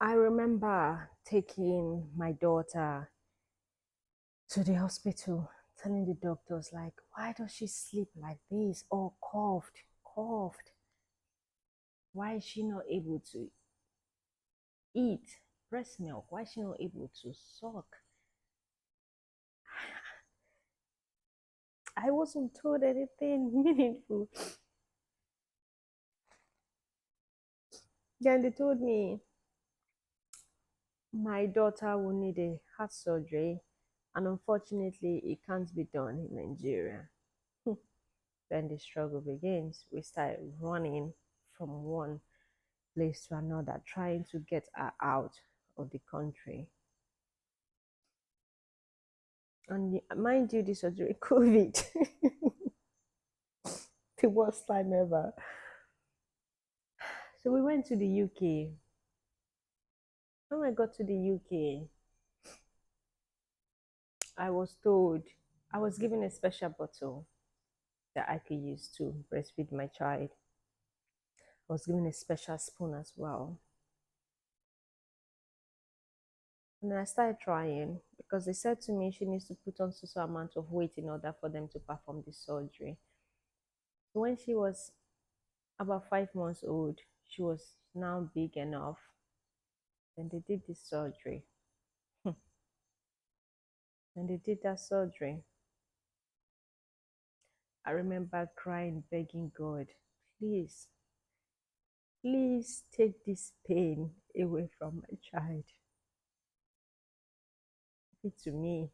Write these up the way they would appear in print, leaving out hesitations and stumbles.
I remember taking my daughter to the hospital, telling the doctors, like, why does she sleep like this? Or coughed. Why is she not able to eat breast milk? Why is she not able to suck? I wasn't told anything meaningful. Then they told me my daughter will need a heart surgery, and unfortunately, it can't be done in Nigeria. Then the struggle begins. We start running from one place to another, trying to get her out of the country. And mind you, this was during COVID, the worst time ever. So we went to the UK. When I got to the UK, I was told I was given a special bottle that I could use to breastfeed my child. I was given a special spoon as well. And I started trying because they said to me she needs to put on so amount of weight in order for them to perform the surgery. So when she was about 5 months old, she was now big enough. Then they did the surgery. And they did that surgery. I remember crying, begging God, please, please take this pain away from my child. Give it to me.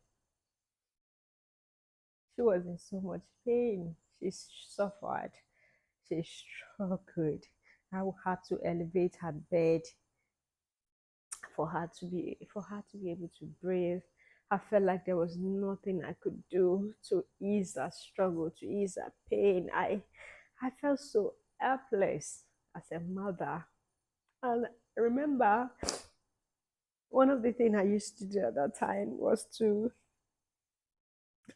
She was in so much pain. She suffered. She struggled. I had to elevate her bed for her to be able to breathe. I felt like there was nothing I could do to ease her struggle, to ease her pain. I felt so helpless as a mother. And I remember one of the things I used to do at that time was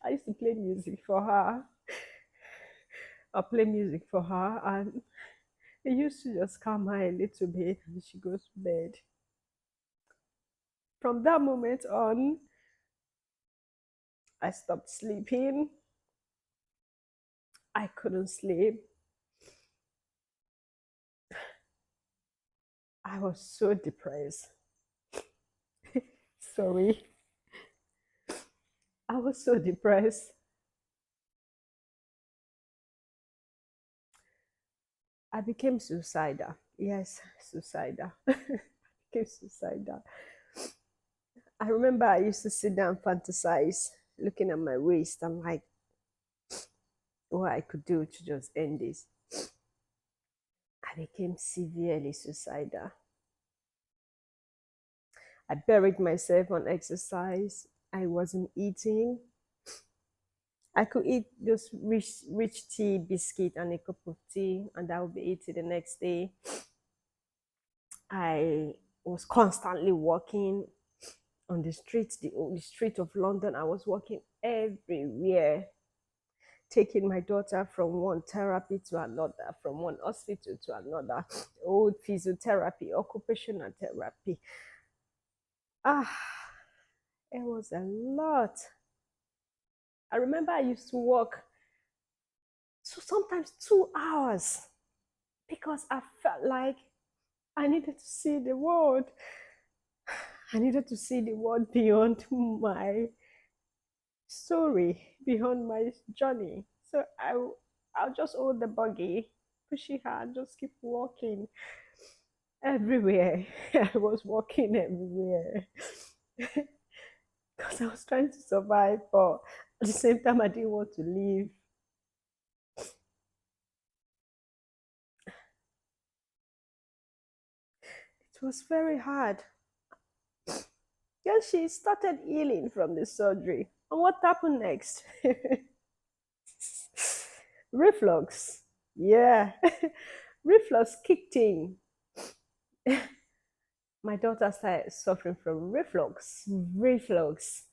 I used to play music for her. I play music for her, and it used to just calm her a little bit, and she goes to bed. From that moment on, I stopped sleeping. I couldn't sleep. I was so depressed. Sorry. I was so depressed. I became suicidal. Yes, suicidal. I became suicidal. I remember I used to sit down fantasize, looking at my waist. I'm like, what I could do to just end this. I became severely suicidal. I buried myself on exercise. I wasn't eating. I could eat those rich tea, biscuit, and a cup of tea, and that would be it the next day. I was constantly walking on the streets, the street of London. I was walking everywhere, taking my daughter from one therapy to another, from one hospital to another, old physiotherapy, occupational therapy. Ah, it was a lot. I remember I used to walk so sometimes 2 hours because I felt like I needed to see the world. I needed to see the world beyond my story, beyond my journey. So I'll just hold the buggy, pushing her, just keep walking everywhere. I was walking everywhere because I was trying to survive, but at the same time, I didn't want to leave. It was very hard. Then she started healing from the surgery. And what happened next? Reflux. Yeah. Reflux kicked in. My daughter started suffering from reflux. Reflux.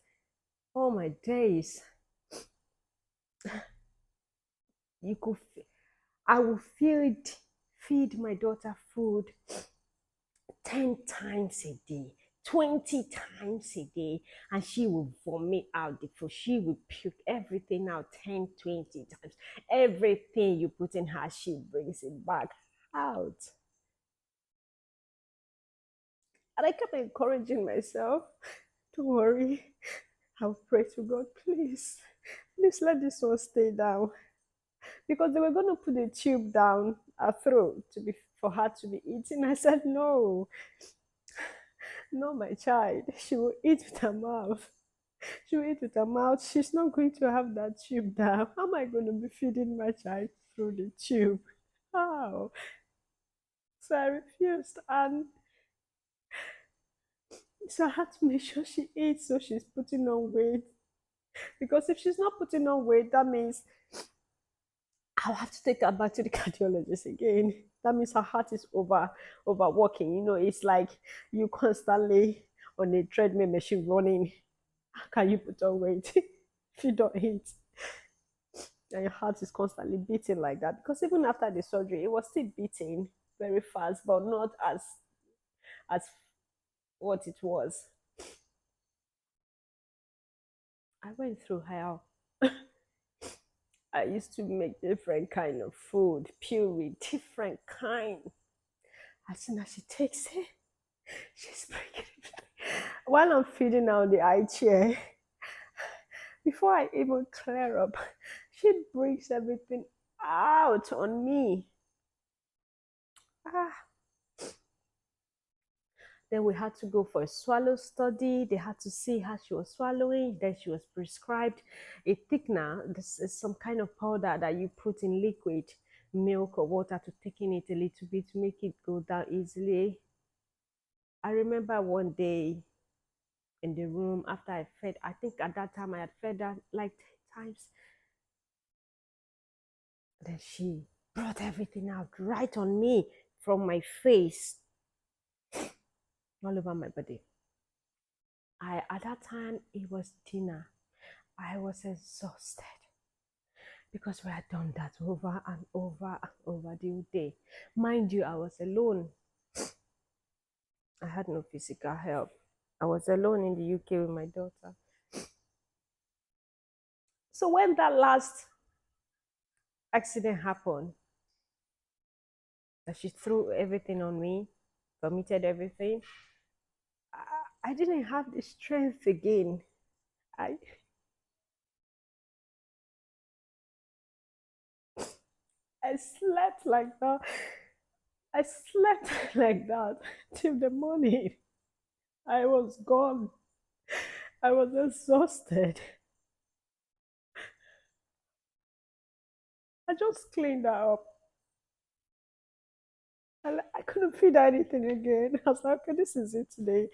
Oh my days. You could, I would feed my daughter food. 10 times a day, 20 times a day, and she will vomit out the food. She will puke everything out 10, 20 times. Everything you put in her, she brings it back out. And I kept encouraging myself, don't worry, I'll pray to God, please let this one stay down. Because they were going to put a tube down her throat for her to be eating. I said, no, no, my child. She will eat with her mouth. She will eat with her mouth. She's not going to have that tube down. How am I going to be feeding my child through the tube? How? So I refused. And so I had to make sure she eats so she's putting on weight. Because if she's not putting on weight, that means I'll have to take her back to the cardiologist again. That means her heart is overworking. It's like you constantly on a treadmill machine running. How can you put on weight if you don't eat? And your heart is constantly beating like that. Because even after the surgery, it was still beating very fast, but not as what it was. I went through hell. I used to make different kind of food, puree, different kind. As soon as she takes it, she's breaking it. While I'm feeding her on the high chair, before I even clear up, she brings everything out on me. Ah. Then we had to go for a swallow study. They had to see how she was swallowing. Then she was prescribed a thickener. This is some kind of powder that you put in liquid milk or water to thicken it a little bit to make it go down easily. I remember one day in the room after I fed, I think at that time I had fed her like 10 times. Then she brought everything out right on me from my face all over my body. At that time it was dinner. I was exhausted because we had done that over and over and over the whole day. Mind you, I was alone. I had no physical help. I was alone in the UK with my daughter. So when that last accident happened, that she threw everything on me, vomited everything, I didn't have the strength again. I I slept like that. I slept like that till the morning. I was gone. I was exhausted. I just cleaned her up. I couldn't feed her anything again. I was like, okay, this is it today.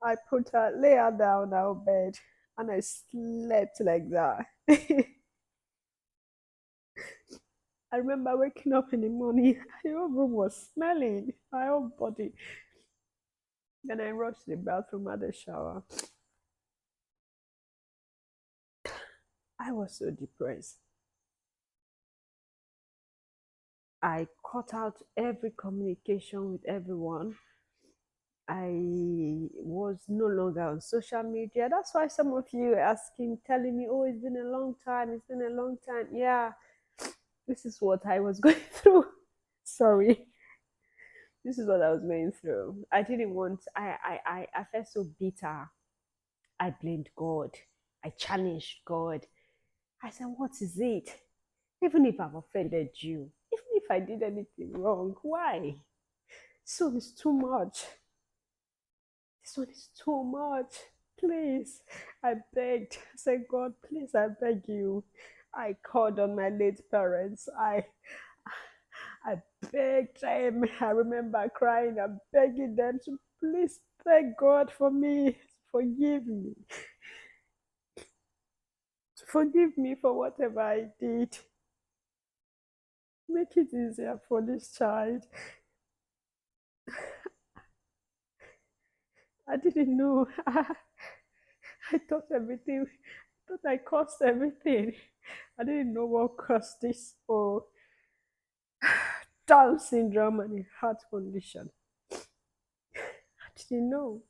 I lay her down on our bed, and I slept like that. I remember waking up in the morning, my whole room was smelling, my whole body. Then I rushed to the bathroom, had a shower. I was so depressed. I cut out every communication with everyone. I was no longer on social media. That's why some of you are asking, telling me, oh, it's been a long time. It's been a long time. Yeah, this is what I was going through. Sorry. This is what I was going through. I didn't want, I felt so bitter. I blamed God. I challenged God. I said, what is it? Even if I've offended you, even if I did anything wrong, why? This one is too much. This one is too much. Please. I begged. I said, God, please, I beg you. I called on my late parents. I begged them. I remember crying and begging them to please beg God for me. Forgive me. Forgive me for whatever I did. Make it easier for this child. I didn't know. I thought everything, I thought I caused everything. I didn't know what caused this. Oh, Down syndrome and a heart condition. She didn't know.